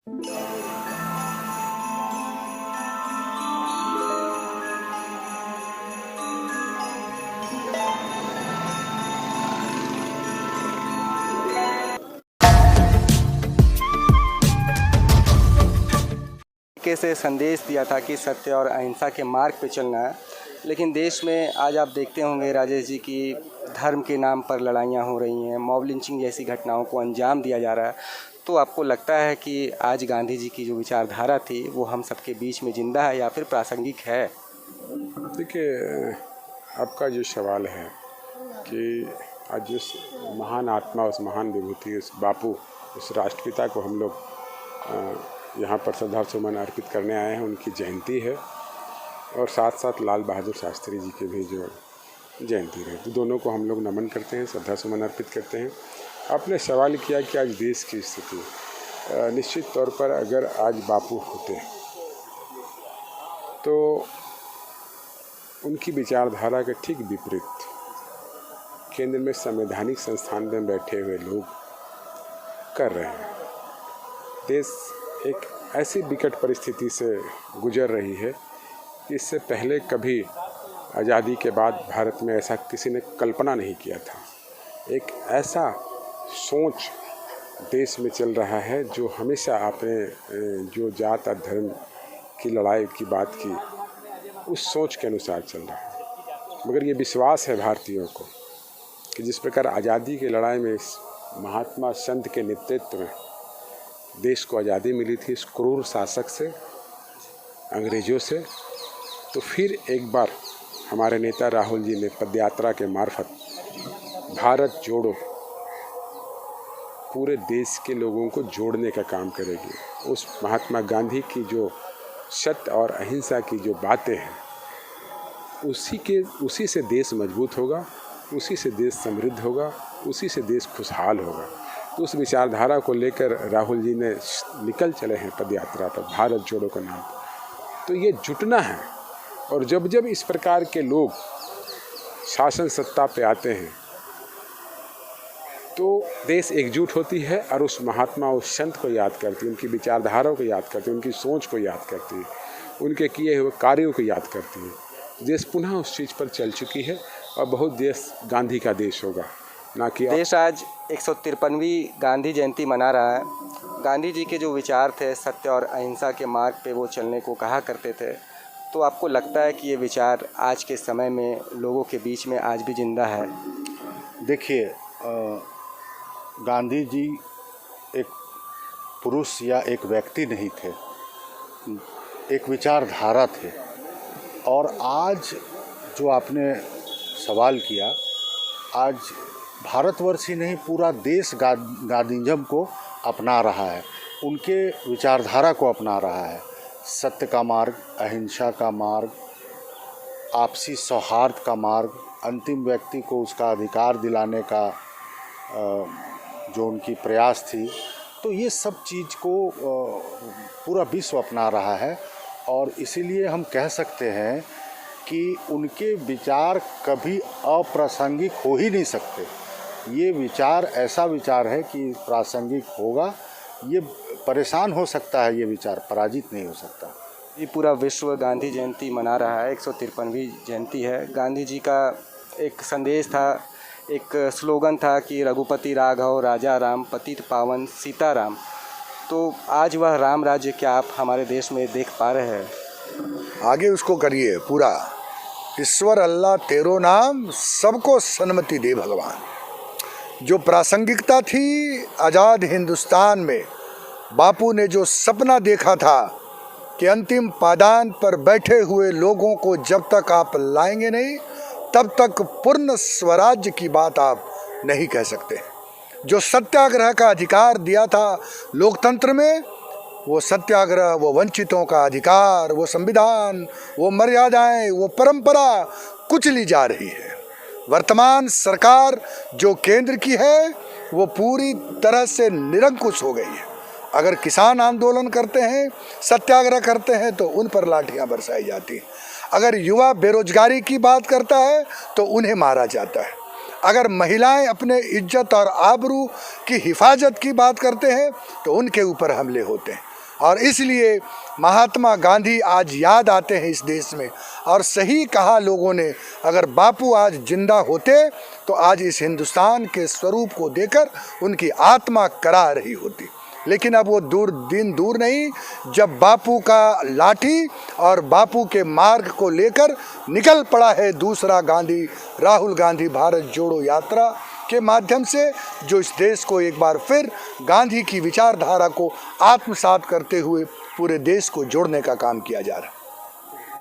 से संदेश दिया था कि सत्य और अहिंसा के मार्ग पे चलना है, लेकिन देश में आज आप देखते होंगे राजेश जी की धर्म के नाम पर लड़ाइयाँ हो रही हैं, मॉब लिंचिंग जैसी घटनाओं को अंजाम दिया जा रहा है। तो आपको लगता है कि आज गांधी जी की जो विचारधारा थी वो हम सबके बीच में जिंदा है या फिर प्रासंगिक है? देखिए, आपका जो सवाल है कि आज जिस महान आत्मा, उस महान विभूति, उस बापू, उस राष्ट्रपिता को हम लोग यहाँ पर श्रद्धा सुमन अर्पित करने आए हैं, उनकी जयंती है और साथ साथ लाल बहादुर शास्त्री जी की भी जो जयंती है, तो दोनों को हम लोग नमन करते हैं, श्रद्धा सुमन अर्पित करते हैं। आपने सवाल किया कि आज देश की स्थिति, निश्चित तौर पर अगर आज बापू होते तो उनकी विचारधारा के ठीक विपरीत केंद्र में संवैधानिक संस्थान में बैठे हुए लोग कर रहे हैं। देश एक ऐसी विकट परिस्थिति से गुजर रही है कि इससे पहले कभी आज़ादी के बाद भारत में ऐसा किसी ने कल्पना नहीं किया था। एक ऐसा सोच देश में चल रहा है जो हमेशा आपने जो जात और धर्म की लड़ाई की बात की, उस सोच के अनुसार चल रहा है। मगर ये विश्वास है भारतीयों को कि जिस प्रकार आज़ादी की लड़ाई में महात्मा संत के नेतृत्व में देश को आज़ादी मिली थी इस क्रूर शासक से, अंग्रेज़ों से, तो फिर एक बार हमारे नेता राहुल जी ने पदयात्रा के मार्फत भारत जोड़ो पूरे देश के लोगों को जोड़ने का काम करेगी। उस महात्मा गांधी की जो सत्य और अहिंसा की जो बातें हैं, उसी से देश मजबूत होगा, उसी से देश समृद्ध होगा, उसी से देश खुशहाल होगा। तो उस विचारधारा को लेकर राहुल जी ने निकल चले हैं पदयात्रा पर, भारत जोड़ो का नाम। तो ये जुटना है, और जब जब इस प्रकार के लोग शासन सत्ता पे आते हैं तो देश एकजुट होती है और उस महात्मा, उस संत को याद करती है, उनकी विचारधाराओं को याद करती है, उनकी सोच को याद करती है, उनके किए हुए कार्यों को याद करती है। देश पुनः उस चीज़ पर चल चुकी है और बहुत देश गांधी का देश होगा, ना कि देश आज 153वीं गांधी जयंती मना रहा है। गांधी जी के जो विचार थे, सत्य और अहिंसा के मार्ग पे वो चलने को कहा करते थे, तो आपको लगता है कि ये विचार आज के समय में लोगों के बीच में आज भी जिंदा है? देखिए, गांधी जी एक पुरुष या एक व्यक्ति नहीं थे, एक विचारधारा थे। और आज जो आपने सवाल किया, आज भारतवर्ष ही नहीं पूरा देश गांधीज़म को अपना रहा है, उनके विचारधारा को अपना रहा है। सत्य का मार्ग, अहिंसा का मार्ग, आपसी सौहार्द का मार्ग, अंतिम व्यक्ति को उसका अधिकार दिलाने का जो उनकी प्रयास थी, तो ये सब चीज़ को पूरा विश्व अपना रहा है। और इसीलिए हम कह सकते हैं कि उनके विचार कभी अप्रासंगिक हो ही नहीं सकते। ये विचार ऐसा विचार है कि प्रासंगिक होगा, ये परेशान हो सकता है, ये विचार पराजित नहीं हो सकता। ये पूरा विश्व गांधी जयंती मना रहा है, 153वीं जयंती है। गांधी जी का एक संदेश था, एक स्लोगन था कि रघुपति राघव राजा राम, पतित पावन सीताराम। तो आज वह राम राज्य क्या आप हमारे देश में देख पा रहे हैं? आगे उसको करिए पूरा, ईश्वर अल्लाह तेरो नाम, सबको सन्मति दे भगवान। जो प्रासंगिकता थी आज़ाद हिंदुस्तान में, बापू ने जो सपना देखा था कि अंतिम पायदान पर बैठे हुए लोगों को जब तक आप लाएंगे नहीं, तब तक पूर्ण स्वराज्य की बात आप नहीं कह सकते। जो सत्याग्रह का अधिकार दिया था लोकतंत्र में, वो सत्याग्रह, वो वंचितों का अधिकार, वो संविधान, वो मर्यादाएं, वो परंपरा कुचली जा रही है। वर्तमान सरकार जो केंद्र की है वो पूरी तरह से निरंकुश हो गई है। अगर किसान आंदोलन करते हैं, सत्याग्रह करते हैं, तो उन पर लाठियां बरसाई जाती हैं। अगर युवा बेरोजगारी की बात करता है तो उन्हें मारा जाता है। अगर महिलाएं अपने इज्जत और आबरू की हिफाजत की बात करते हैं तो उनके ऊपर हमले होते हैं। और इसलिए महात्मा गांधी आज याद आते हैं इस देश में। और सही कहा लोगों ने, अगर बापू आज जिंदा होते तो आज इस हिंदुस्तान के स्वरूप को देकर उनकी आत्मा करा रही होती। लेकिन अब वो दिन दूर नहीं जब बापू का लाठी और बापू के मार्ग को लेकर निकल पड़ा है दूसरा गांधी, राहुल गांधी भारत जोड़ो यात्रा के माध्यम से, जो इस देश को एक बार फिर गांधी की विचारधारा को आत्मसात करते हुए पूरे देश को जोड़ने का काम किया जा रहा है।